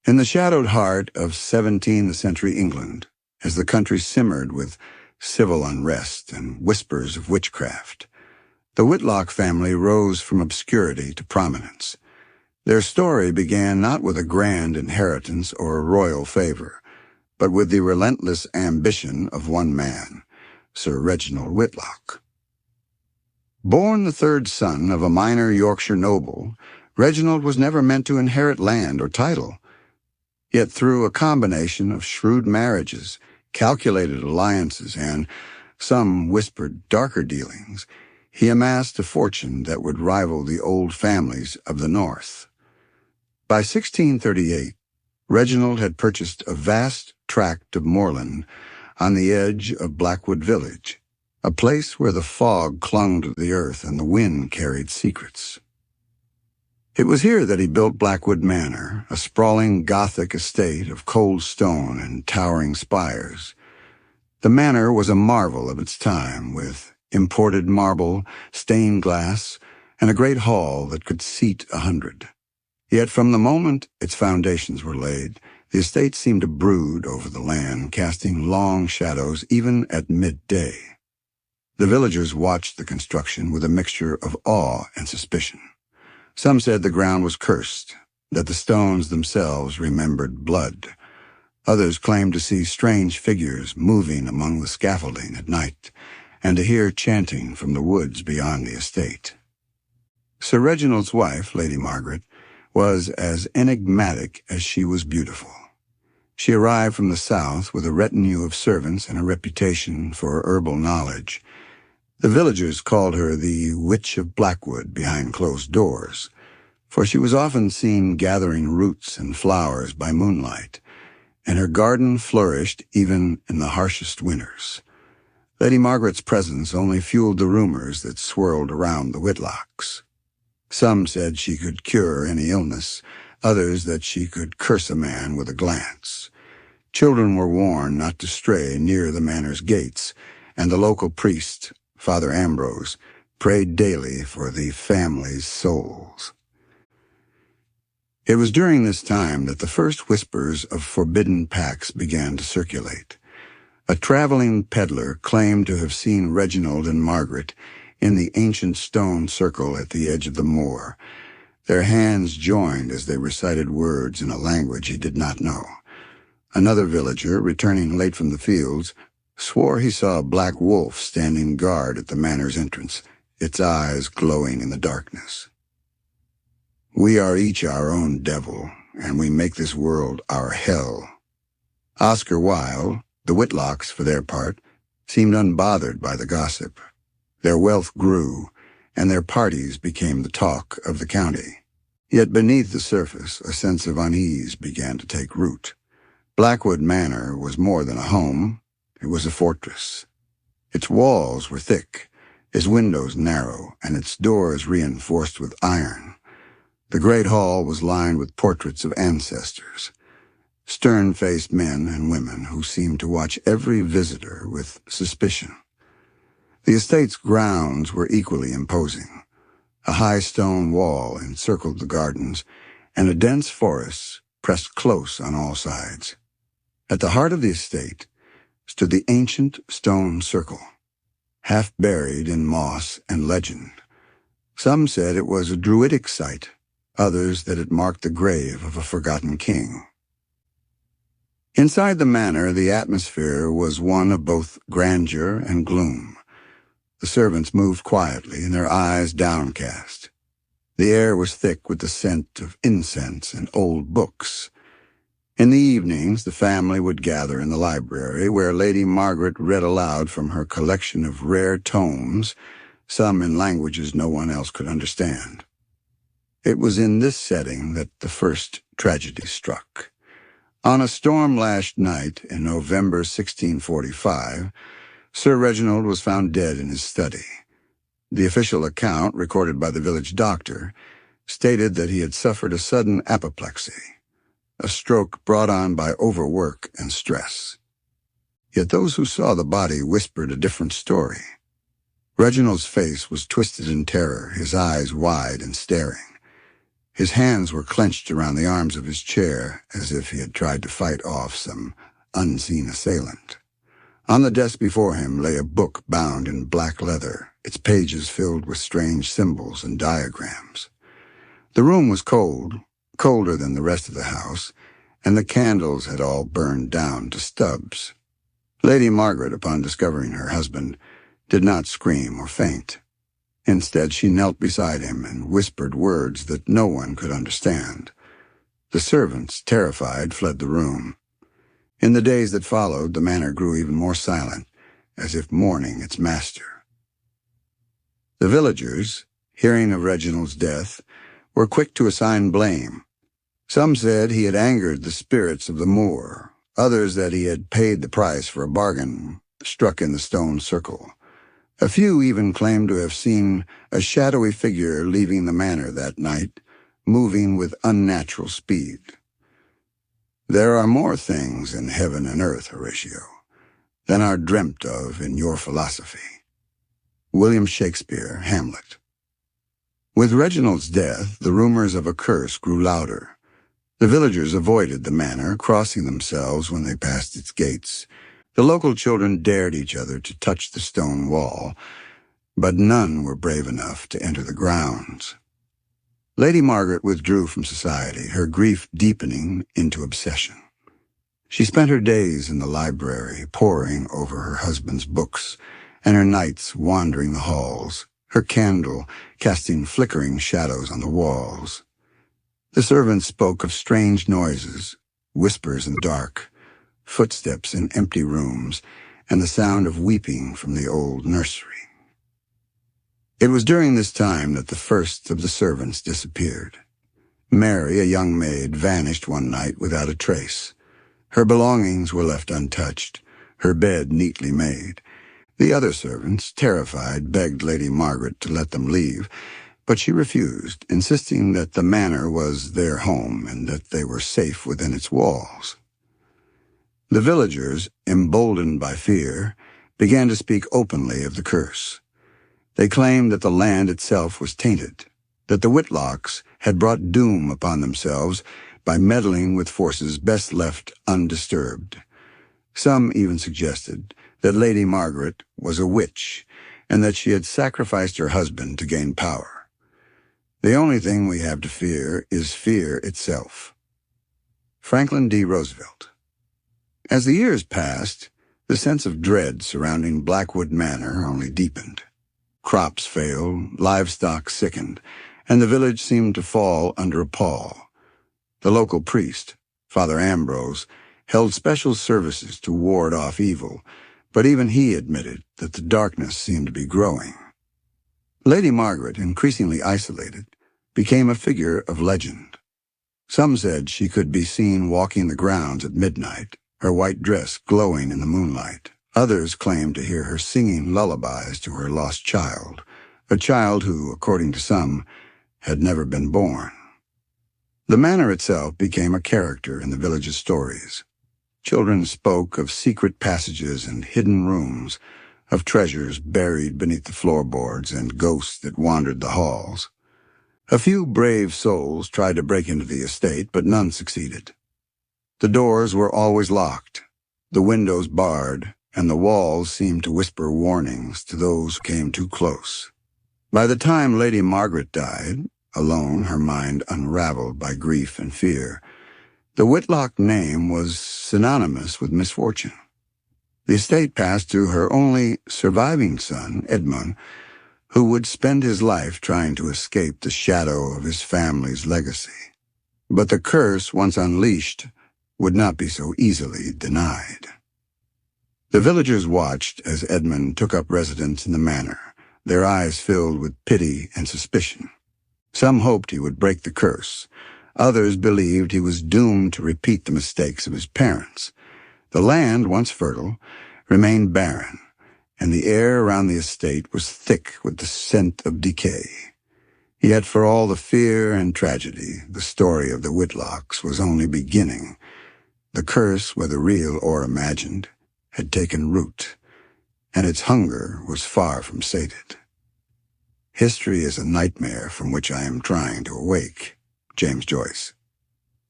In the shadowed heart of 17th century England, as the country simmered with civil unrest and whispers of witchcraft, the Whitlock family rose from obscurity to prominence. Their story began not with a grand inheritance or royal favor, but with the relentless ambition of one man, Sir Reginald Whitlock. Born the third son of a minor Yorkshire noble, Reginald was never meant to inherit land or title. Yet through a combination of shrewd marriages, calculated alliances, and some whispered darker dealings, he amassed a fortune that would rival the old families of the North. By 1638, Reginald had purchased a vast tract of moorland on the edge of Blackwood village, a place where the fog clung to the earth and the wind carried secrets. It was here that he built Blackwood Manor, a sprawling Gothic estate of cold stone and towering spires. The manor was a marvel of its time, with imported marble, stained glass, and a great hall that could seat 100. Yet from the moment its foundations were laid, the estate seemed to brood over the land, casting long shadows even at midday. The villagers watched the construction with a mixture of awe and suspicion. Some said the ground was cursed, that the stones themselves remembered blood. Others claimed to see strange figures moving among the scaffolding at night, and to hear chanting from the woods beyond the estate. Sir Reginald's wife, Lady Margaret, was as enigmatic as she was beautiful. She arrived from the south with a retinue of servants and a reputation for herbal knowledge. The villagers called her the Witch of Blackwood behind closed doors, for she was often seen gathering roots and flowers by moonlight, and her garden flourished even in the harshest winters. Lady Margaret's presence only fueled the rumors that swirled around the Whitlocks. Some said she could cure any illness, others that she could curse a man with a glance. Children were warned not to stray near the manor's gates, and the local priest, Father Ambrose, prayed daily for the family's souls. It was during this time that the first whispers of forbidden pacts began to circulate. A traveling peddler claimed to have seen Reginald and Margaret in the ancient stone circle at the edge of the moor. Their hands joined as they recited words in a language he did not know. Another villager, returning late from the fields, swore he saw a black wolf standing guard at the manor's entrance, its eyes glowing in the darkness. "We are each our own devil, and we make this world our hell." Oscar Wilde, the Whitlocks, for their part, seemed unbothered by the gossip. Their wealth grew, and their parties became the talk of the county. Yet beneath the surface, a sense of unease began to take root. Blackwood Manor was more than a home. It was a fortress. Its walls were thick, its windows narrow, and its doors reinforced with iron. The great hall was lined with portraits of ancestors, stern-faced men and women who seemed to watch every visitor with suspicion. The estate's grounds were equally imposing. A high stone wall encircled the gardens, and a dense forest pressed close on all sides. At the heart of the estate stood the ancient stone circle, half buried in moss and legend. Some said it was a druidic site, others that it marked the grave of a forgotten king. Inside the manor, the atmosphere was one of both grandeur and gloom. The servants moved quietly, and their eyes downcast. The air was thick with the scent of incense and old books. In the evenings, the family would gather in the library, where Lady Margaret read aloud from her collection of rare tomes, some in languages no one else could understand. It was in this setting that the first tragedy struck. On a storm-lashed night in November 1645, Sir Reginald was found dead in his study. The official account, recorded by the village doctor, stated that he had suffered a sudden apoplexy, a stroke brought on by overwork and stress. Yet those who saw the body whispered a different story. Reginald's face was twisted in terror, his eyes wide and staring. His hands were clenched around the arms of his chair, as if he had tried to fight off some unseen assailant. On the desk before him lay a book bound in black leather, its pages filled with strange symbols and diagrams. The room was cold, colder than the rest of the house, and the candles had all burned down to stubs. Lady Margaret, upon discovering her husband, did not scream or faint. Instead, she knelt beside him and whispered words that no one could understand. The servants, terrified, fled the room. In the days that followed, the manor grew even more silent, as if mourning its master. The villagers, hearing of Reginald's death, were quick to assign blame. Some said he had angered the spirits of the moor, others that he had paid the price for a bargain struck in the stone circle. A few even claimed to have seen a shadowy figure leaving the manor that night, moving with unnatural speed. There are more things in heaven and earth, Horatio, than are dreamt of in your philosophy. William Shakespeare, Hamlet. With Reginald's death, the rumors of a curse grew louder. The villagers avoided the manor, crossing themselves when they passed its gates. The local children dared each other to touch the stone wall, but none were brave enough to enter the grounds. Lady Margaret withdrew from society, her grief deepening into obsession. She spent her days in the library, poring over her husband's books, and her nights wandering the halls, her candle casting flickering shadows on the walls. The servants spoke of strange noises, whispers in the dark, footsteps in empty rooms, and the sound of weeping from the old nursery. It was during this time that the first of the servants disappeared. Mary, a young maid, vanished one night without a trace. Her belongings were left untouched, her bed neatly made. The other servants, terrified, begged Lady Margaret to let them leave, but she refused, insisting that the manor was their home and that they were safe within its walls. The villagers, emboldened by fear, began to speak openly of the curse. They claimed that the land itself was tainted, that the Whitlocks had brought doom upon themselves by meddling with forces best left undisturbed. Some even suggested that Lady Margaret was a witch and that she had sacrificed her husband to gain power. The only thing we have to fear is fear itself. Franklin D. Roosevelt. As the years passed, the sense of dread surrounding Blackwood Manor only deepened. Crops failed, livestock sickened, and the village seemed to fall under a pall. The local priest, Father Ambrose, held special services to ward off evil, but even he admitted that the darkness seemed to be growing. Lady Margaret, increasingly isolated, became a figure of legend. Some said she could be seen walking the grounds at midnight, her white dress glowing in the moonlight. Others claimed to hear her singing lullabies to her lost child, a child who, according to some, had never been born. The manor itself became a character in the village's stories. Children spoke of secret passages and hidden rooms, of treasures buried beneath the floorboards and ghosts that wandered the halls. A few brave souls tried to break into the estate, but none succeeded. The doors were always locked, the windows barred, and the walls seemed to whisper warnings to those who came too close. By the time Lady Margaret died, alone, her mind unraveled by grief and fear, the Whitlock name was synonymous with misfortune. The estate passed to her only surviving son, Edmund, who would spend his life trying to escape the shadow of his family's legacy. But the curse, once unleashed, would not be so easily denied. The villagers watched as Edmund took up residence in the manor, their eyes filled with pity and suspicion. Some hoped he would break the curse. Others believed he was doomed to repeat the mistakes of his parents. The land, once fertile, remained barren, and the air around the estate was thick with the scent of decay. Yet for all the fear and tragedy, the story of the Whitlocks was only beginning. The curse, whether real or imagined, had taken root, and its hunger was far from sated. History is a nightmare from which I am trying to awake. James Joyce.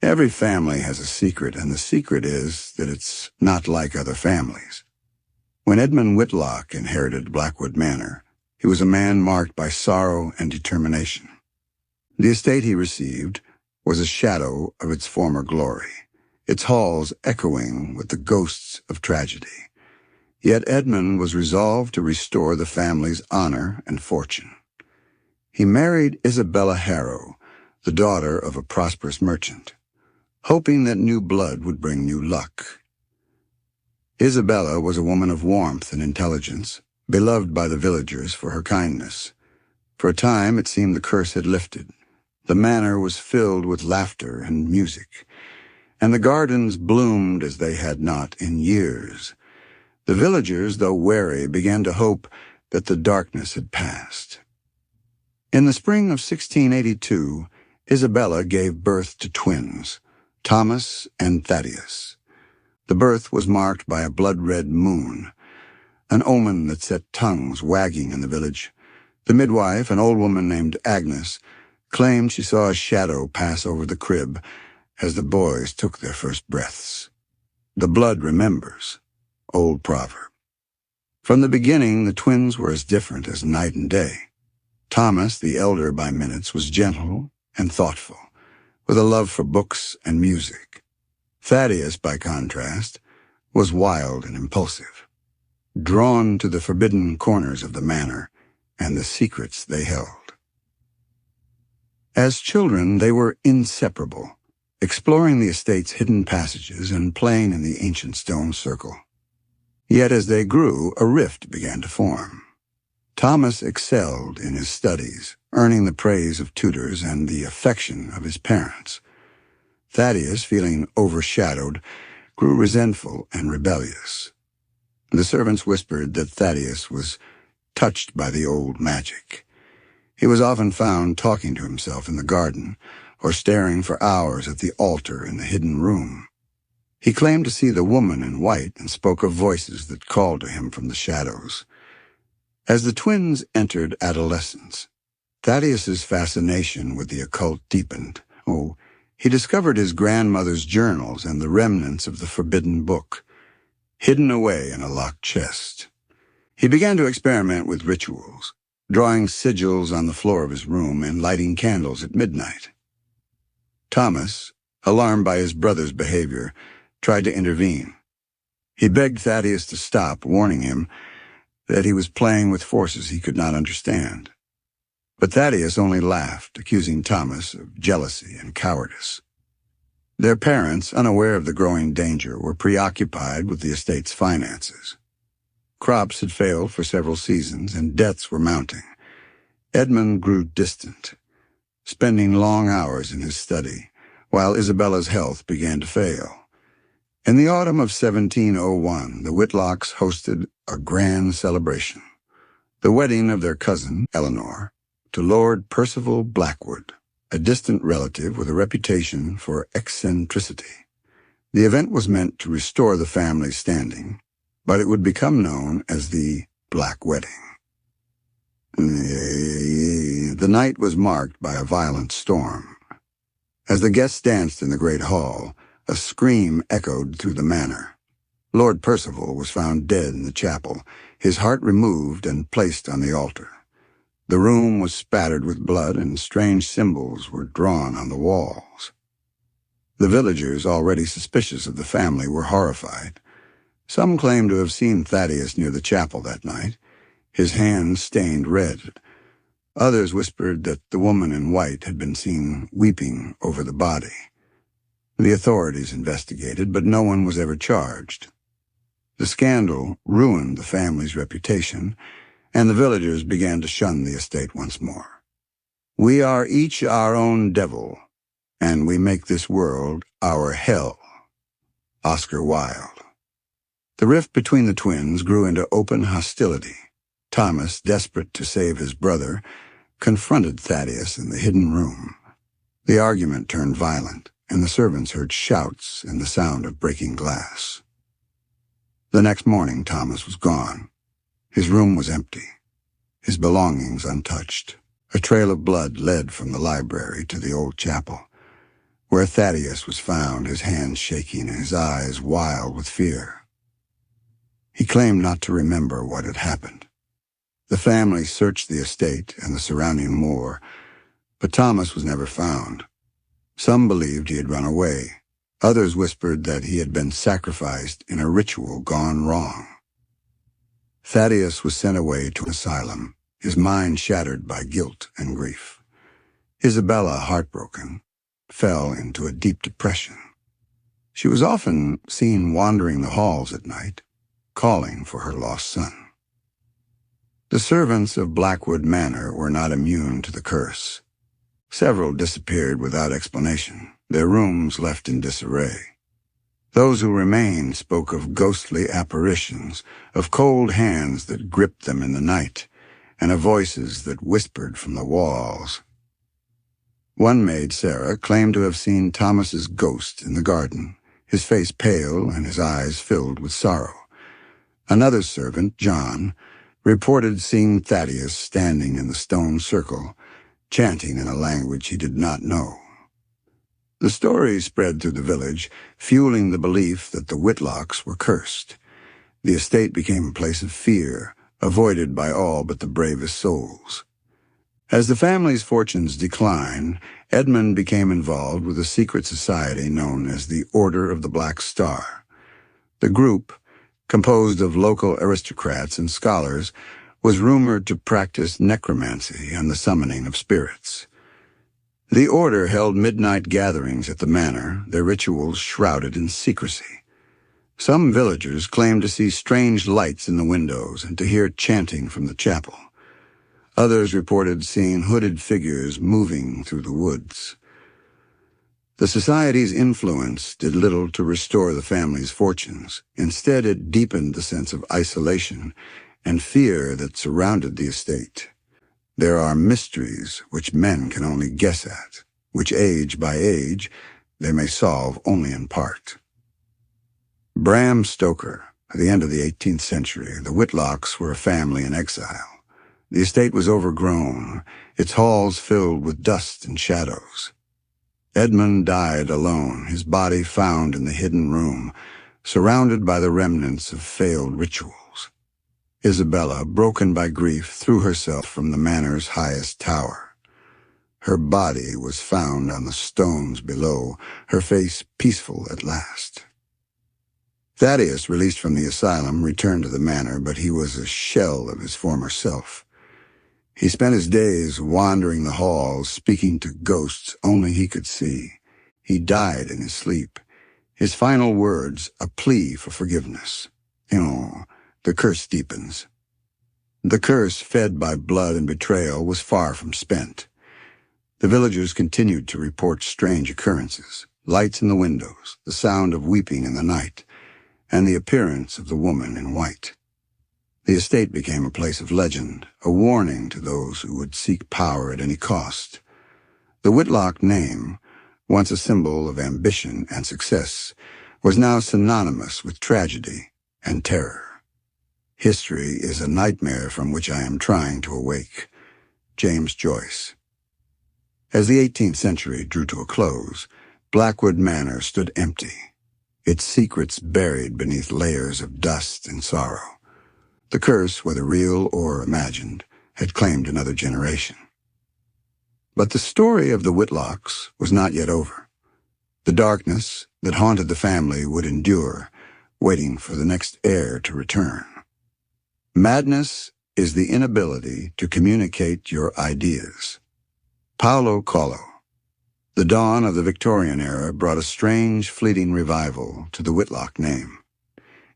Every family has a secret, and the secret is that it's not like other families. When Edmund Whitlock inherited Blackwood Manor, he was a man marked by sorrow and determination. The estate he received was a shadow of its former glory, its halls echoing with the ghosts of tragedy. Yet Edmund was resolved to restore the family's honor and fortune. He married Isabella Harrow, the daughter of a prosperous merchant, hoping that new blood would bring new luck. Isabella was a woman of warmth and intelligence, beloved by the villagers for her kindness. For a time it seemed the curse had lifted. The manor was filled with laughter and music, and the gardens bloomed as they had not in years. The villagers, though wary, began to hope that the darkness had passed. In the spring of 1682, Isabella gave birth to twins, Thomas and Thaddeus. The birth was marked by a blood-red moon, an omen that set tongues wagging in the village. The midwife, an old woman named Agnes, claimed she saw a shadow pass over the crib as the boys took their first breaths. The blood remembers, old proverb. From the beginning, the twins were as different as night and day. Thomas, the elder by minutes, was gentle and thoughtful, with a love for books and music. Thaddeus, by contrast, was wild and impulsive, drawn to the forbidden corners of the manor and the secrets they held. As children, they were inseparable, exploring the estate's hidden passages and playing in the ancient stone circle. Yet as they grew, a rift began to form. Thomas excelled in his studies, earning the praise of tutors and the affection of his parents. Thaddeus, feeling overshadowed, grew resentful and rebellious. The servants whispered that Thaddeus was touched by the old magic. He was often found talking to himself in the garden or staring for hours at the altar in the hidden room. He claimed to see the woman in white and spoke of voices that called to him from the shadows. As the twins entered adolescence, Thaddeus's fascination with the occult deepened. He discovered his grandmother's journals and the remnants of the forbidden book, hidden away in a locked chest. He began to experiment with rituals, drawing sigils on the floor of his room and lighting candles at midnight. Thomas, alarmed by his brother's behavior, tried to intervene. He begged Thaddeus to stop, warning him that he was playing with forces he could not understand. But Thaddeus only laughed, accusing Thomas of jealousy and cowardice. Their parents, unaware of the growing danger, were preoccupied with the estate's finances. Crops had failed for several seasons, and debts were mounting. Edmund grew distant, spending long hours in his study, while Isabella's health began to fail. In the autumn of 1701, the Whitlocks hosted a grand celebration, the wedding of their cousin, Eleanor, to Lord Percival Blackwood, a distant relative with a reputation for eccentricity. The event was meant to restore the family's standing, but it would become known as the Black Wedding. The night was marked by a violent storm. As the guests danced in the great hall, a scream echoed through the manor. Lord Percival was found dead in the chapel, his heart removed and placed on the altar. The room was spattered with blood, and strange symbols were drawn on the walls. The villagers, already suspicious of the family, were horrified. Some claimed to have seen Thaddeus near the chapel that night, his hands stained red. Others whispered that the woman in white had been seen weeping over the body. The authorities investigated, but no one was ever charged. The scandal ruined the family's reputation, and the villagers began to shun the estate once more. "We are each our own devil, and we make this world our hell." Oscar Wilde. The rift between the twins grew into open hostility. Thomas, desperate to save his brother, confronted Thaddeus in the hidden room. The argument turned violent, and the servants heard shouts and the sound of breaking glass. The next morning, Thomas was gone. His room was empty, his belongings untouched. A trail of blood led from the library to the old chapel. where Thaddeus was found, his hands shaking and his eyes wild with fear. He claimed not to remember what had happened. The family searched the estate and the surrounding moor, but Thomas was never found. Some believed he had run away. Others whispered that he had been sacrificed in a ritual gone wrong. Thaddeus was sent away to an asylum, his mind shattered by guilt and grief. Isabella, heartbroken, fell into a deep depression. She was often seen wandering the halls at night, calling for her lost son. The servants of Blackwood Manor were not immune to the curse. Several disappeared without explanation, their rooms left in disarray. Those who remained spoke of ghostly apparitions, of cold hands that gripped them in the night, and of voices that whispered from the walls. One maid, Sarah, claimed to have seen Thomas's ghost in the garden, his face pale and his eyes filled with sorrow. Another servant, John, reported seeing Thaddeus standing in the stone circle, chanting in a language he did not know. The story spread through the village, fueling the belief that the Whitlocks were cursed. The estate became a place of fear, avoided by all but the bravest souls. As the family's fortunes declined, Edmund became involved with a secret society known as the Order of the Black Star. The group, composed of local aristocrats and scholars, was rumored to practice necromancy and the summoning of spirits. The order held midnight gatherings at the manor, their rituals shrouded in secrecy. Some villagers claimed to see strange lights in the windows and to hear chanting from the chapel. Others reported seeing hooded figures moving through the woods. The society's influence did little to restore the family's fortunes. Instead, it deepened the sense of isolation and fear that surrounded the estate. There are mysteries which men can only guess at, which age by age they may solve only in part. Bram Stoker. At the end of the 18th century, the Whitlocks were a family in exile. The estate was overgrown, its halls filled with dust and shadows. Edmund died alone, his body found in the hidden room, surrounded by the remnants of failed rituals. Isabella, broken by grief, threw herself from the manor's highest tower. Her body was found on the stones below, her face peaceful at last. Thaddeus, released from the asylum, returned to the manor, but he was a shell of his former self. He spent his days wandering the halls, speaking to ghosts only he could see. He died in his sleep. His final words, a plea for forgiveness. The curse deepens. The curse, fed by blood and betrayal, was far from spent. The villagers continued to report strange occurrences, lights in the windows, the sound of weeping in the night, and the appearance of the woman in white. The estate became a place of legend, a warning to those who would seek power at any cost. The Whitlock name, once a symbol of ambition and success, was now synonymous with tragedy and terror. History is a nightmare from which I am trying to awake. James Joyce. As the 18th century drew to a close, Blackwood Manor stood empty, its secrets buried beneath layers of dust and sorrow. The curse, whether real or imagined, had claimed another generation. But the story of the Whitlocks was not yet over. The darkness that haunted the family would endure, waiting for the next heir to return. Madness is the inability to communicate your ideas. Paulo Coelho. The dawn of the Victorian era brought a strange, fleeting revival to the Whitlock name.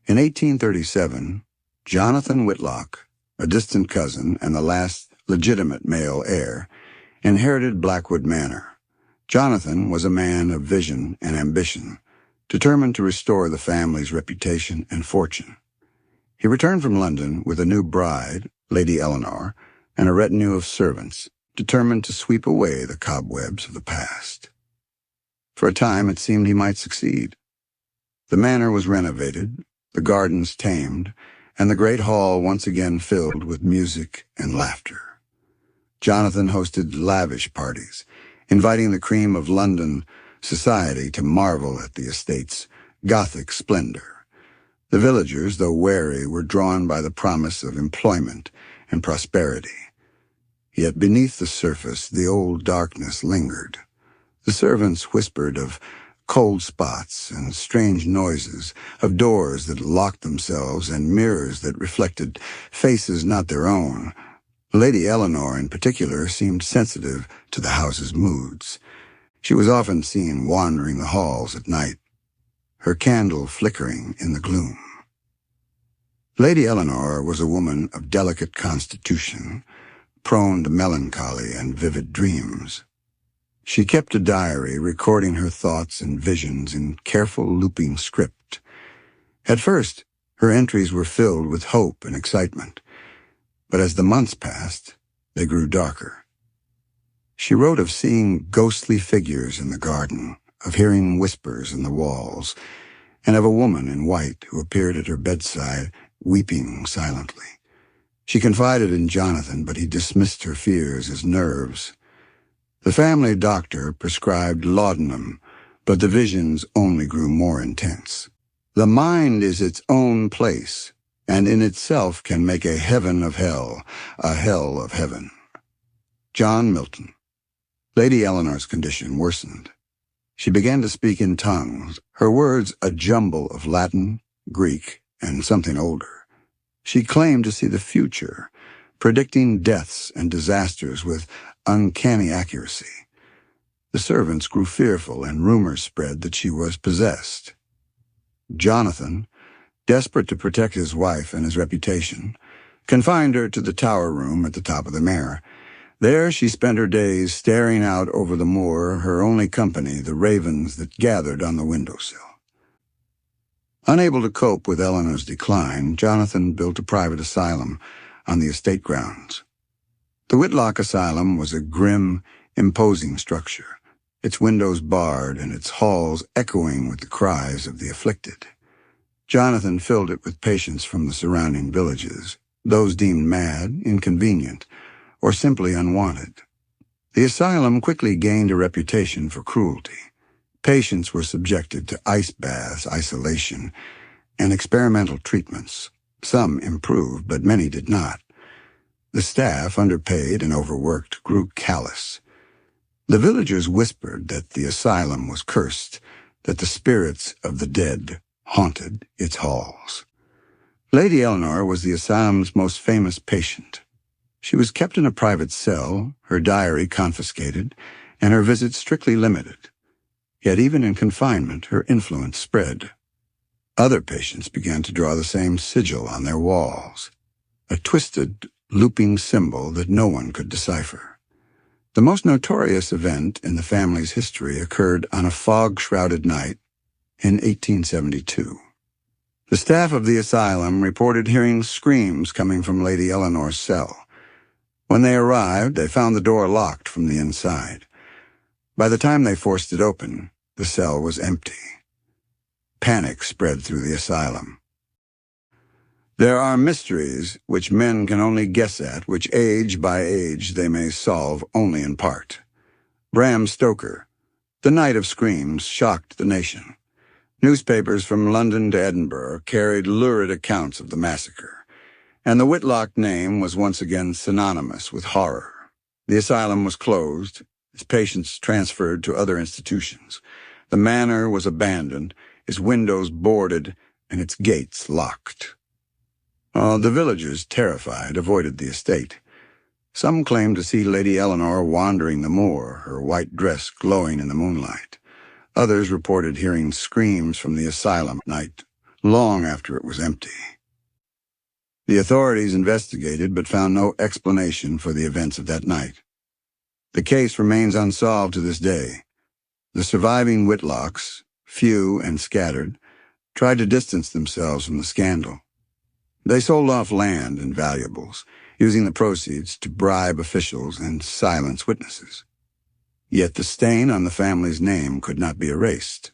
In 1837, Jonathan Whitlock, a distant cousin and the last legitimate male heir, inherited Blackwood Manor. Jonathan was a man of vision and ambition, determined to restore the family's reputation and fortune. He returned from London with a new bride, Lady Eleanor, and a retinue of servants, determined to sweep away the cobwebs of the past. For a time it seemed he might succeed. The manor was renovated, the gardens tamed, and the great hall once again filled with music and laughter. Jonathan hosted lavish parties, inviting the cream of London society to marvel at the estate's Gothic splendor. The villagers, though wary, were drawn by the promise of employment and prosperity. Yet beneath the surface, the old darkness lingered. The servants whispered of cold spots and strange noises, of doors that locked themselves and mirrors that reflected faces not their own. Lady Eleanor, in particular, seemed sensitive to the house's moods. She was often seen wandering the halls at night, her candle flickering in the gloom. Lady Eleanor was a woman of delicate constitution, prone to melancholy and vivid dreams. She kept a diary recording her thoughts and visions in careful looping script. At first, her entries were filled with hope and excitement, but as the months passed, they grew darker. She wrote of seeing ghostly figures in the garden, of hearing whispers in the walls, and of a woman in white who appeared at her bedside, weeping silently. She confided in Jonathan, but he dismissed her fears as nerves. The family doctor prescribed laudanum, but the visions only grew more intense. The mind is its own place, and in itself can make a heaven of hell, a hell of heaven. John Milton. Lady Eleanor's condition worsened. She began to speak in tongues, her words a jumble of Latin, Greek, and something older. She claimed to see the future, predicting deaths and disasters with uncanny accuracy. The servants grew fearful, and rumors spread that she was possessed. Jonathan, desperate to protect his wife and his reputation, confined her to the tower room at the top of the Mare. There she spent her days staring out over the moor, her only company the ravens that gathered on the windowsill. Unable to cope with Eleanor's decline, Jonathan built a private asylum on the estate grounds. The Whitlock Asylum was a grim, imposing structure, its windows barred and its halls echoing with the cries of the afflicted. Jonathan filled it with patients from the surrounding villages, those deemed mad, inconvenient, or simply unwanted. The asylum quickly gained a reputation for cruelty. Patients were subjected to ice baths, isolation, and experimental treatments. Some improved, but many did not. The staff, underpaid and overworked, grew callous. The villagers whispered that the asylum was cursed, that the spirits of the dead haunted its halls. Lady Eleanor was the asylum's most famous patient. She was kept in a private cell, her diary confiscated, and her visits strictly limited. Yet even in confinement, her influence spread. Other patients began to draw the same sigil on their walls, a twisted, looping symbol that no one could decipher. The most notorious event in the family's history occurred on a fog-shrouded night in 1872. The staff of the asylum reported hearing screams coming from Lady Eleanor's cell. When they arrived, they found the door locked from the inside. By the time they forced it open, the cell was empty. Panic spread through the asylum. There are mysteries which men can only guess at, which age by age they may solve only in part. Bram Stoker. The Night of Screams shocked the nation. Newspapers from London to Edinburgh carried lurid accounts of the massacre, and the Whitlock name was once again synonymous with horror. The asylum was closed, its patients transferred to other institutions. The manor was abandoned, its windows boarded, and its gates locked. The villagers, terrified, avoided the estate. Some claimed to see Lady Eleanor wandering the moor, her white dress glowing in the moonlight. Others reported hearing screams from the asylum at night, long after it was empty. The authorities investigated but found no explanation for the events of that night. The case remains unsolved to this day. The surviving Whitlocks, few and scattered, tried to distance themselves from the scandal. They sold off land and valuables, using the proceeds to bribe officials and silence witnesses. Yet the stain on the family's name could not be erased.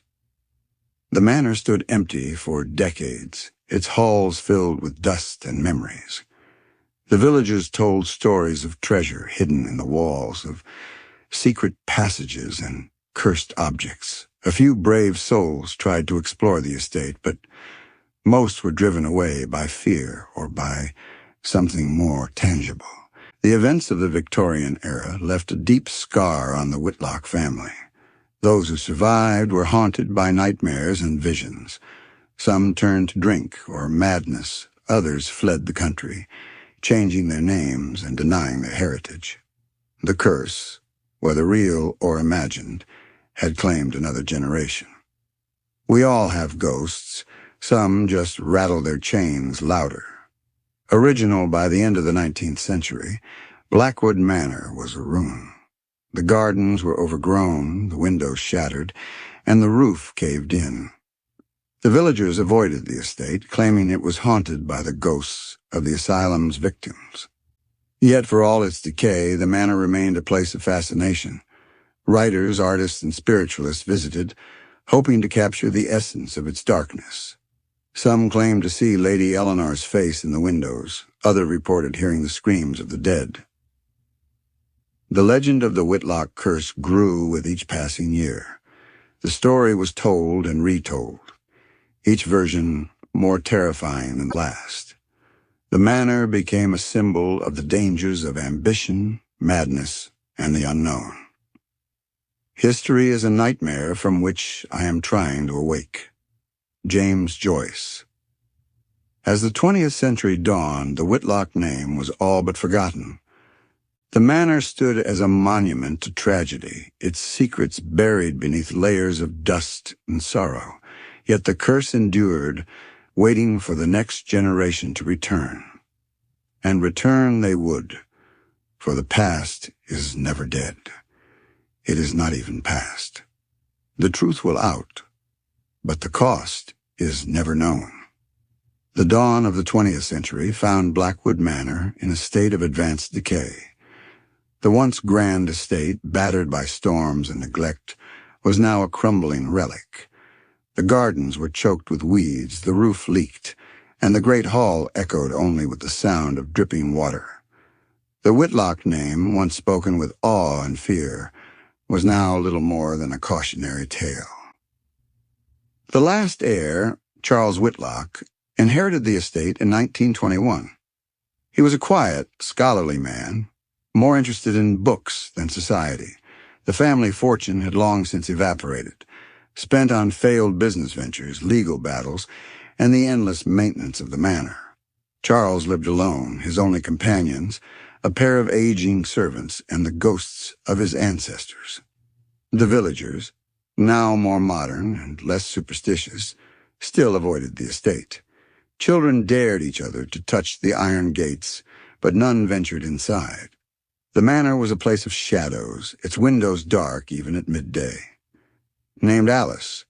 The manor stood empty for decades, its halls filled with dust and memories. The villagers told stories of treasure hidden in the walls, of secret passages and cursed objects. A few brave souls tried to explore the estate, but most were driven away by fear or by something more tangible. The events of the Victorian era left a deep scar on the Whitlock family. Those who survived were haunted by nightmares and visions. Some turned to drink or madness. Others fled the country, changing their names and denying their heritage. The curse, whether real or imagined, had claimed another generation. We all have ghosts. Some just rattle their chains louder. Original by the end of the 19th century, Blackwood Manor was a ruin. The gardens were overgrown, the windows shattered, and the roof caved in. The villagers avoided the estate, claiming it was haunted by the ghosts of the asylum's victims. Yet for all its decay, the manor remained a place of fascination. Writers, artists, and spiritualists visited, hoping to capture the essence of its darkness. Some claimed to see Lady Eleanor's face in the windows. Others reported hearing the screams of the dead. The legend of the Whitlock curse grew with each passing year. The story was told and retold, each version more terrifying than the last. The manor became a symbol of the dangers of ambition, madness, and the unknown. History is a nightmare from which I am trying to awake. James Joyce. As the 20th century dawned, the Whitlock name was all but forgotten. The manor stood as a monument to tragedy, its secrets buried beneath layers of dust and sorrow. Yet the curse endured, waiting for the next generation to return. And return they would, for the past is never dead. It is not even past. The truth will out, but the cost is never known. The dawn of the 20th century found Blackwood Manor in a state of advanced decay. The once grand estate, battered by storms and neglect, was now a crumbling relic. The gardens were choked with weeds, the roof leaked, and the great hall echoed only with the sound of dripping water. The Whitlock name, once spoken with awe and fear, was now little more than a cautionary tale. The last heir, Charles Whitlock, inherited the estate in 1921. He was a quiet, scholarly man, more interested in books than society. The family fortune had long since evaporated, spent on failed business ventures, legal battles, and the endless maintenance of the manor. Charles lived alone, his only companions, a pair of aging servants, and the ghosts of his ancestors. The villagers, now more modern and less superstitious, still avoided the estate. Children dared each other to touch the iron gates, but none ventured inside. The manor was a place of shadows, its windows dark even at midday. Named Alice.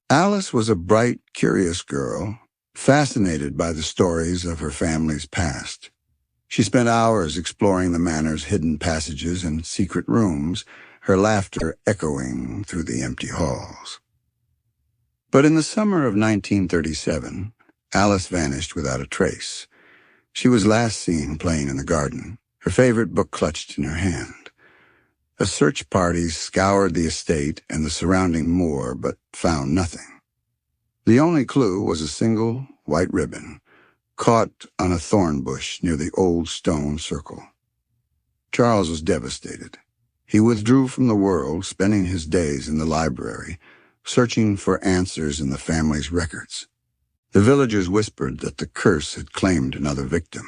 Alice was a bright, curious girl, fascinated by the stories of her family's past. She spent hours exploring the manor's hidden passages and secret rooms, her laughter echoing through the empty halls. But in the summer of 1937, Alice vanished without a trace. She was last seen playing in the garden, her favorite book clutched in her hand. A search party scoured the estate and the surrounding moor, but found nothing. The only clue was a single white ribbon, caught on a thorn bush near the old stone circle. Charles was devastated. He withdrew from the world, spending his days in the library, searching for answers in the family's records. The villagers whispered that the curse had claimed another victim.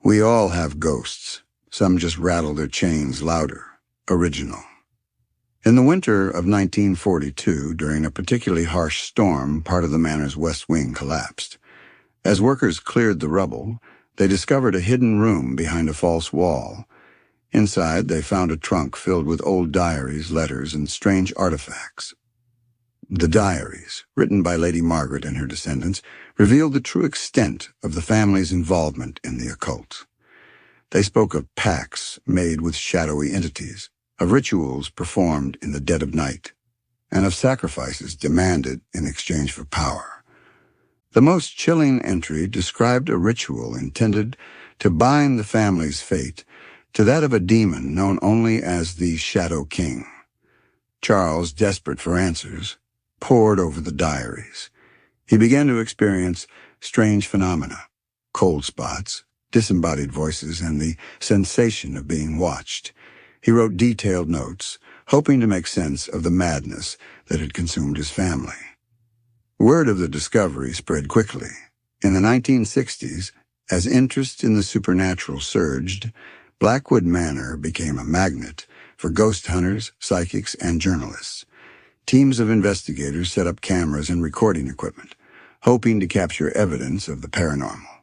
We all have ghosts. Some just rattle their chains louder. Original. In the winter of 1942, during a particularly harsh storm, part of the manor's west wing collapsed. As workers cleared the rubble, they discovered a hidden room behind a false wall. Inside, they found a trunk filled with old diaries, letters, and strange artifacts. The diaries, written by Lady Margaret and her descendants, revealed the true extent of the family's involvement in the occult. They spoke of pacts made with shadowy entities, of rituals performed in the dead of night, and of sacrifices demanded in exchange for power. The most chilling entry described a ritual intended to bind the family's fate to that of a demon known only as the Shadow King. Charles, desperate for answers, pored over the diaries. He began to experience strange phenomena, cold spots, disembodied voices, and the sensation of being watched. He wrote detailed notes, hoping to make sense of the madness that had consumed his family. Word of the discovery spread quickly. In the 1960s, as interest in the supernatural surged, Blackwood Manor became a magnet for ghost hunters, psychics, and journalists. Teams of investigators set up cameras and recording equipment, hoping to capture evidence of the paranormal.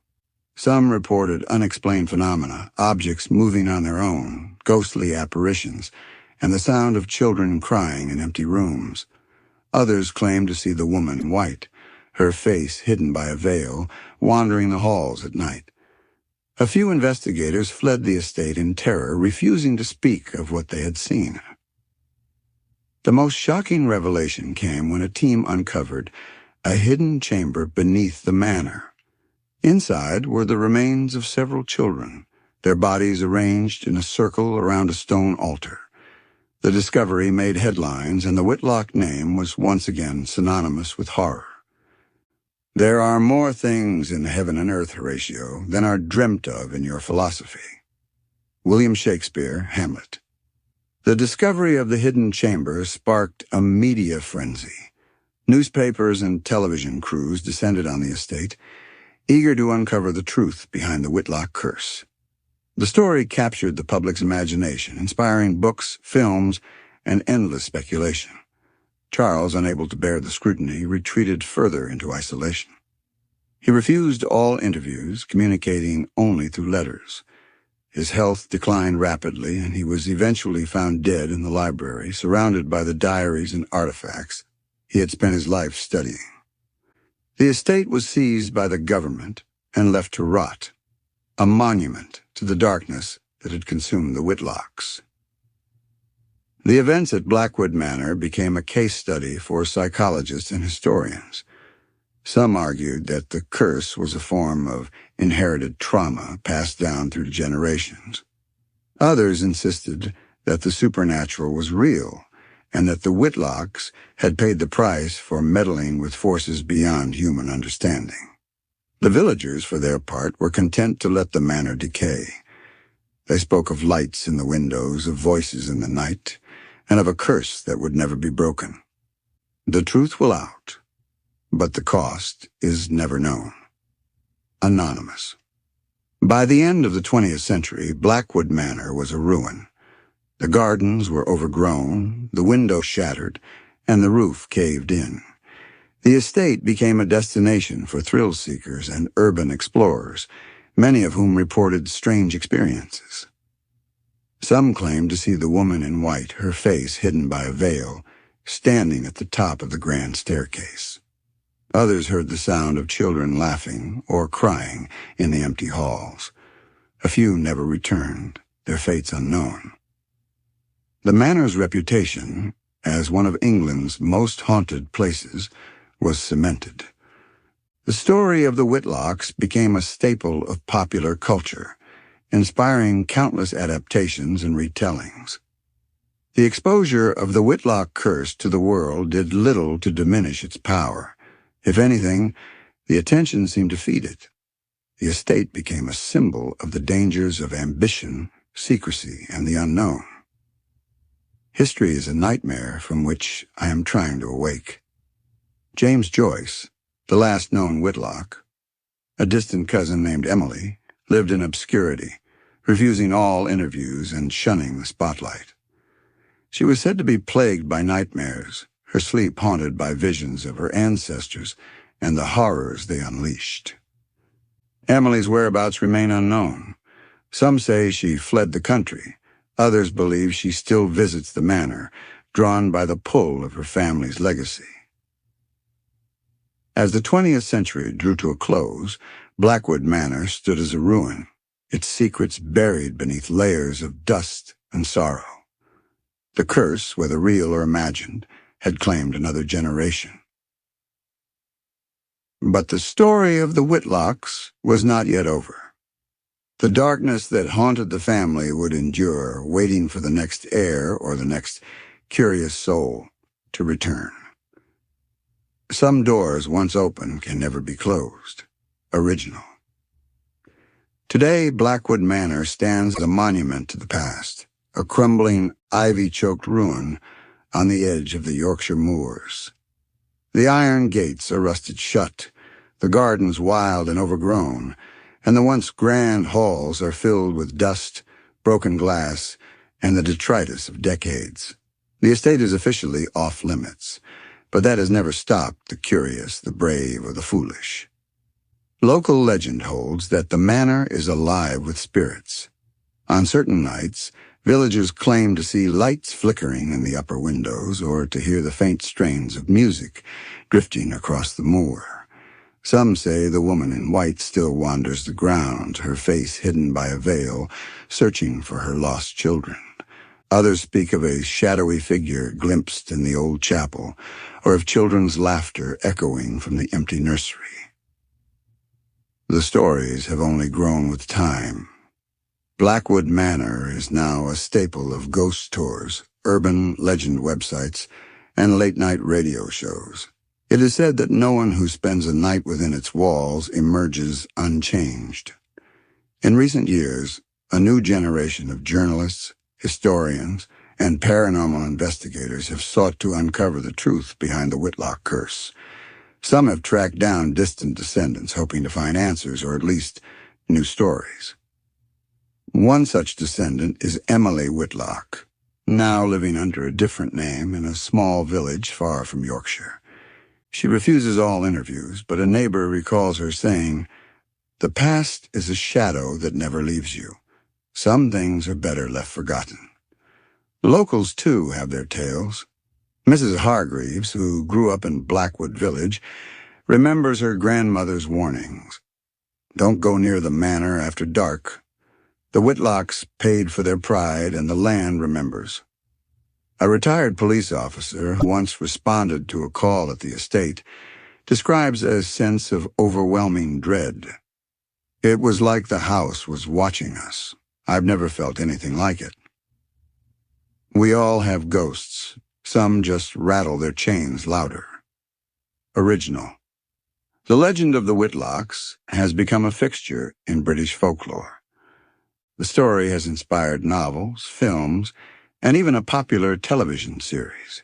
Some reported unexplained phenomena, objects moving on their own, ghostly apparitions, and the sound of children crying in empty rooms. Others claimed to see the woman in white, her face hidden by a veil, wandering the halls at night. A few investigators fled the estate in terror, refusing to speak of what they had seen. The most shocking revelation came when a team uncovered a hidden chamber beneath the manor. Inside were the remains of several children, their bodies arranged in a circle around a stone altar. The discovery made headlines, and the Whitlock name was once again synonymous with horror. There are more things in heaven and earth, Horatio, than are dreamt of in your philosophy. William Shakespeare, Hamlet. The discovery of the hidden chamber sparked a media frenzy. Newspapers and television crews descended on the estate, eager to uncover the truth behind the Whitlock curse. The story captured the public's imagination, inspiring books, films, and endless speculation. Charles, unable to bear the scrutiny, retreated further into isolation. He refused all interviews, communicating only through letters. His health declined rapidly, and he was eventually found dead in the library, surrounded by the diaries and artifacts he had spent his life studying. The estate was seized by the government and left to rot, a monument to the darkness that had consumed the Whitlocks. The events at Blackwood Manor became a case study for psychologists and historians. Some argued that the curse was a form of inherited trauma passed down through generations. Others insisted that the supernatural was real and that the Whitlocks had paid the price for meddling with forces beyond human understanding. The villagers, for their part, were content to let the manor decay. They spoke of lights in the windows, of voices in the night, and of a curse that would never be broken. The truth will out, but the cost is never known. Anonymous. By the end of the 20th century, Blackwood Manor was a ruin. The gardens were overgrown, the windows shattered, and the roof caved in. The estate became a destination for thrill seekers and urban explorers, many of whom reported strange experiences. Some claimed to see the woman in white, her face hidden by a veil, standing at the top of the grand staircase. Others heard the sound of children laughing or crying in the empty halls. A few never returned, their fates unknown. The manor's reputation as one of England's most haunted places was cemented. The story of the Whitlocks became a staple of popular culture, inspiring countless adaptations and retellings. The exposure of the Whitlock curse to the world did little to diminish its power. If anything, the attention seemed to feed it. The estate became a symbol of the dangers of ambition, secrecy, and the unknown. History is a nightmare from which I am trying to awake. James Joyce, the last known Whitlock, a distant cousin named Emily, lived in obscurity, refusing all interviews and shunning the spotlight. She was said to be plagued by nightmares, her sleep haunted by visions of her ancestors and the horrors they unleashed. Emily's whereabouts remain unknown. Some say she fled the country. Others believe she still visits the manor, drawn by the pull of her family's legacy. As the 20th century drew to a close, Blackwood Manor stood as a ruin, its secrets buried beneath layers of dust and sorrow. The curse, whether real or imagined, had claimed another generation. But the story of the Whitlocks was not yet over. The darkness that haunted the family would endure, waiting for the next heir or the next curious soul to return. Some doors once open can never be closed. Original. Today, Blackwood Manor stands as a monument to the past, a crumbling, ivy-choked ruin on the edge of the Yorkshire moors. The iron gates are rusted shut, the gardens wild and overgrown, and the once grand halls are filled with dust, broken glass, and the detritus of decades. The estate is officially off-limits, but that has never stopped the curious, the brave, or the foolish. Local legend holds that the manor is alive with spirits. On certain nights, villagers claim to see lights flickering in the upper windows or to hear the faint strains of music drifting across the moor. Some say the woman in white still wanders the grounds, her face hidden by a veil, searching for her lost children. Others speak of a shadowy figure glimpsed in the old chapel, or of children's laughter echoing from the empty nursery. The stories have only grown with time. Blackwood Manor is now a staple of ghost tours, urban legend websites, and late-night radio shows. It is said that no one who spends a night within its walls emerges unchanged. In recent years, a new generation of journalists, historians, and paranormal investigators have sought to uncover the truth behind the Whitlock curse. Some have tracked down distant descendants, hoping to find answers or at least new stories. One such descendant is Emily Whitlock, now living under a different name in a small village far from Yorkshire. She refuses all interviews, but a neighbor recalls her saying, "The past is a shadow that never leaves you. Some things are better left forgotten." Locals, too, have their tales. Mrs. Hargreaves, who grew up in Blackwood Village, remembers her grandmother's warnings. Don't go near the manor after dark. The Whitlocks paid for their pride, and the land remembers. A retired police officer who once responded to a call at the estate describes a sense of overwhelming dread. "It was like the house was watching us. I've never felt anything like it." We all have ghosts. Some just rattle their chains louder. Original. The legend of the Whitlocks has become a fixture in British folklore. The story has inspired novels, films, and even a popular television series.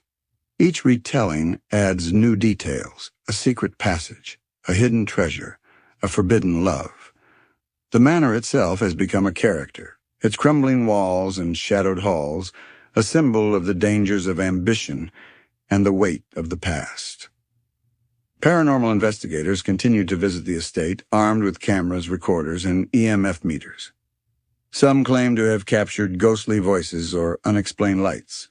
Each retelling adds new details, a secret passage, a hidden treasure, a forbidden love. The manor itself has become a character, its crumbling walls and shadowed halls a symbol of the dangers of ambition and the weight of the past. Paranormal investigators continue to visit the estate, armed with cameras, recorders, and EMF meters. Some claim to have captured ghostly voices or unexplained lights.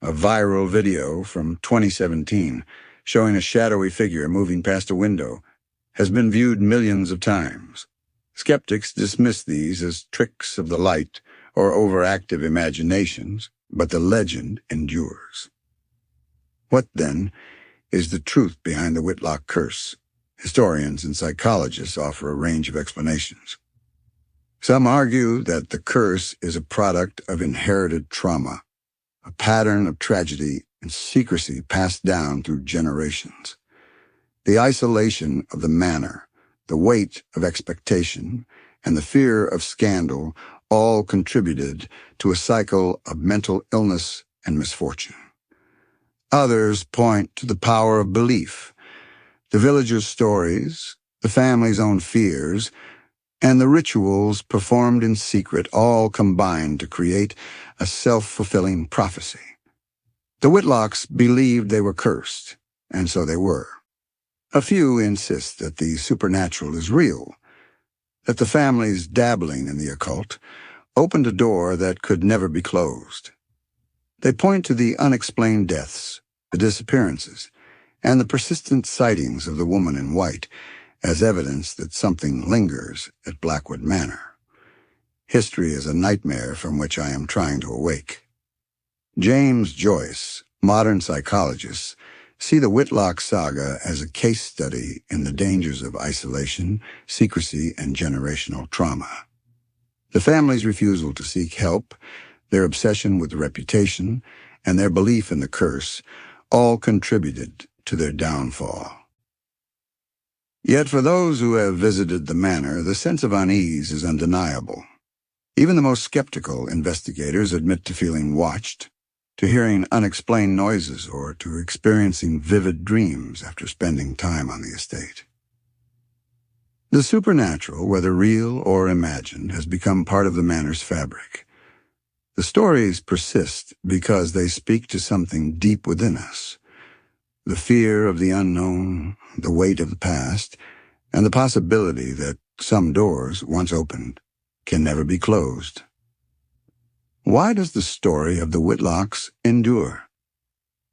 A viral video from 2017 showing a shadowy figure moving past a window has been viewed millions of times. Skeptics dismiss these as tricks of the light or overactive imaginations, but the legend endures. What, then, is the truth behind the Whitlock curse? Historians and psychologists offer a range of explanations. Some argue that the curse is a product of inherited trauma, a pattern of tragedy and secrecy passed down through generations. The isolation of the manor, the weight of expectation, and the fear of scandal all contributed to a cycle of mental illness and misfortune. Others point to the power of belief, the villagers' stories, the family's own fears, and the rituals performed in secret all combined to create a self-fulfilling prophecy. The Whitlocks believed they were cursed, and so they were. A few insist that the supernatural is real, that the family's dabbling in the occult opened a door that could never be closed. They point to the unexplained deaths, the disappearances, and the persistent sightings of the woman in white as evidence that something lingers at Blackwood Manor. History is a nightmare from which I am trying to awake. James Joyce, modern psychologists, see the Whitlock saga as a case study in the dangers of isolation, secrecy, and generational trauma. The family's refusal to seek help, their obsession with reputation, and their belief in the curse all contributed to their downfall. Yet for those who have visited the manor, the sense of unease is undeniable. Even the most skeptical investigators admit to feeling watched, to hearing unexplained noises, or to experiencing vivid dreams after spending time on the estate. The supernatural, whether real or imagined, has become part of the manor's fabric. The stories persist because they speak to something deep within us. The fear of the unknown, the weight of the past, and the possibility that some doors, once opened, can never be closed. Why does the story of the Whitlocks endure?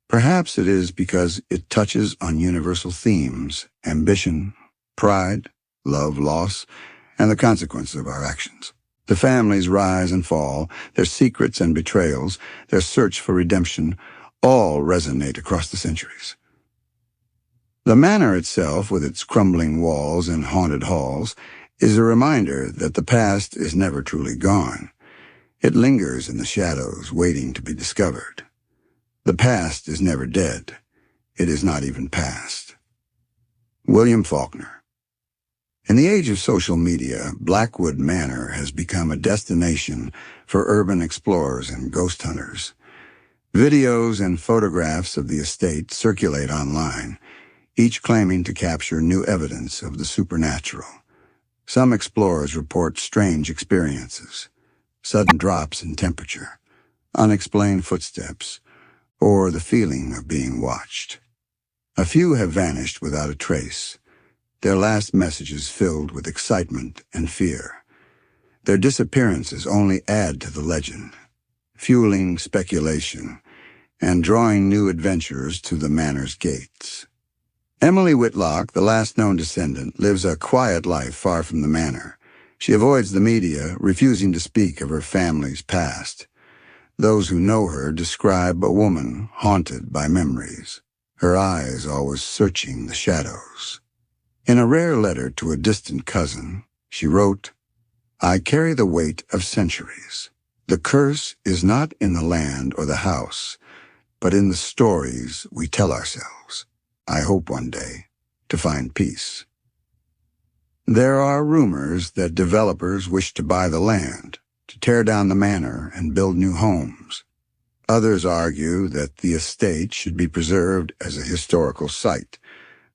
Perhaps it is because it touches on universal themes: ambition, pride, love, loss, and the consequences of our actions. The family's rise and fall, their secrets and betrayals, their search for redemption, all resonate across the centuries. The manor itself, with its crumbling walls and haunted halls, is a reminder that the past is never truly gone. It lingers in the shadows, waiting to be discovered. The past is never dead. It is not even past. William Faulkner. In the age of social media, Blackwood Manor has become a destination for urban explorers and ghost hunters. Videos and photographs of the estate circulate online, each claiming to capture new evidence of the supernatural. Some explorers report strange experiences, sudden drops in temperature, unexplained footsteps, or the feeling of being watched. A few have vanished without a trace, their last messages filled with excitement and fear. Their disappearances only add to the legend, fueling speculation and drawing new adventurers to the manor's gates. Emily Whitlock, the last known descendant, lives a quiet life far from the manor. She avoids the media, refusing to speak of her family's past. Those who know her describe a woman haunted by memories, her eyes always searching the shadows. In a rare letter to a distant cousin, she wrote, "I carry the weight of centuries. The curse is not in the land or the house, but in the stories we tell ourselves. I hope one day to find peace." There are rumors that developers wish to buy the land, to tear down the manor and build new homes. Others argue that the estate should be preserved as a historical site,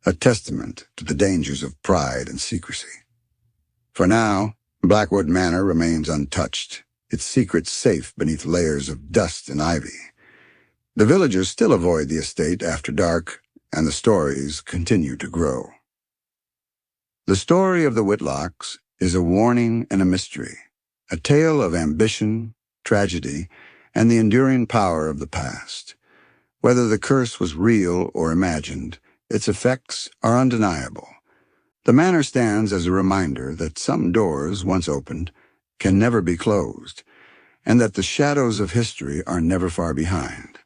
a testament to the dangers of pride and secrecy. For now, Blackwood Manor remains untouched, its secrets safe beneath layers of dust and ivy. The villagers still avoid the estate after dark, and the stories continue to grow. The story of the Whitlocks is a warning and a mystery, a tale of ambition, tragedy, and the enduring power of the past. Whether the curse was real or imagined, its effects are undeniable. The manor stands as a reminder that some doors, once opened, can never be closed, and that the shadows of history are never far behind.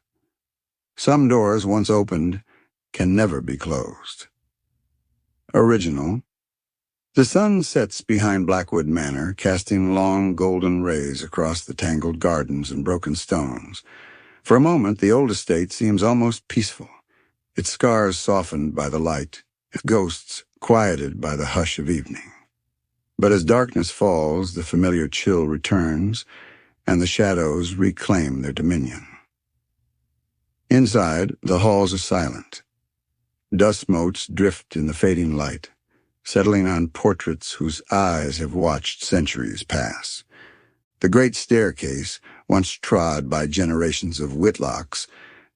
Some doors, once opened, can never be closed. Original. The sun sets behind Blackwood Manor, casting long golden rays across the tangled gardens and broken stones. For a moment, the old estate seems almost peaceful, its scars softened by the light, its ghosts quieted by the hush of evening. But as darkness falls, the familiar chill returns, and the shadows reclaim their dominion. Inside, the halls are silent. Dust motes drift in the fading light, settling on portraits whose eyes have watched centuries pass. The great staircase, once trod by generations of Whitlocks,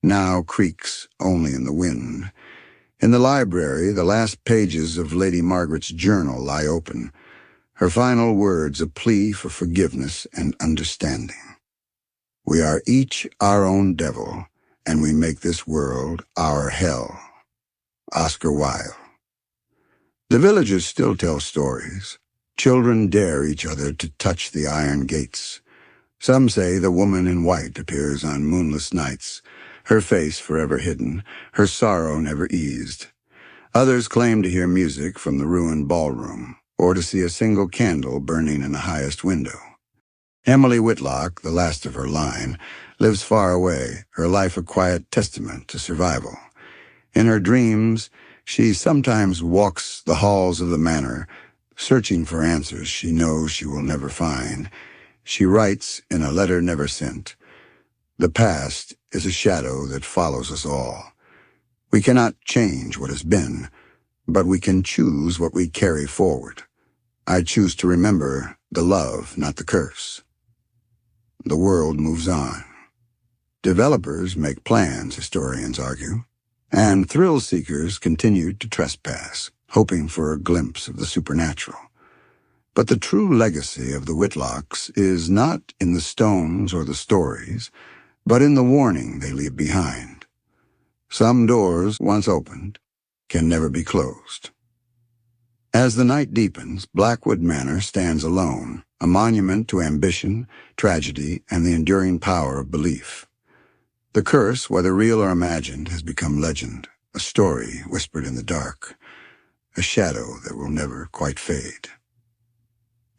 now creaks only in the wind. In the library, the last pages of Lady Margaret's journal lie open, her final words a plea for forgiveness and understanding. "We are each our own devil, and we make this world our hell." Oscar Wilde. The villagers still tell stories. Children dare each other to touch the iron gates. Some say the woman in white appears on moonless nights, her face forever hidden, her sorrow never eased. Others claim to hear music from the ruined ballroom, or to see a single candle burning in the highest window. Emily Whitlock, the last of her line, lives far away, her life a quiet testament to survival. In her dreams, she sometimes walks the halls of the manor, searching for answers she knows she will never find. She writes in a letter never sent, "The past is a shadow that follows us all. We cannot change what has been, but we can choose what we carry forward. I choose to remember the love, not the curse." The world moves on. Developers make plans, historians argue, and thrill-seekers continue to trespass, hoping for a glimpse of the supernatural. But the true legacy of the Whitlocks is not in the stones or the stories, but in the warning they leave behind. Some doors, once opened, can never be closed. As the night deepens, Blackwood Manor stands alone, a monument to ambition, tragedy, and the enduring power of belief. The curse, whether real or imagined, has become legend, a story whispered in the dark, a shadow that will never quite fade.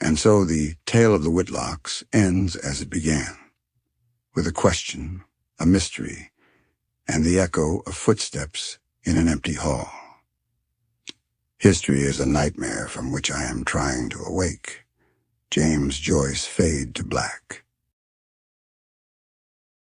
And so the tale of the Whitlocks ends as it began, with a question, a mystery, and the echo of footsteps in an empty hall. History is a nightmare from which I am trying to awake. James Joyce, Fade to Black.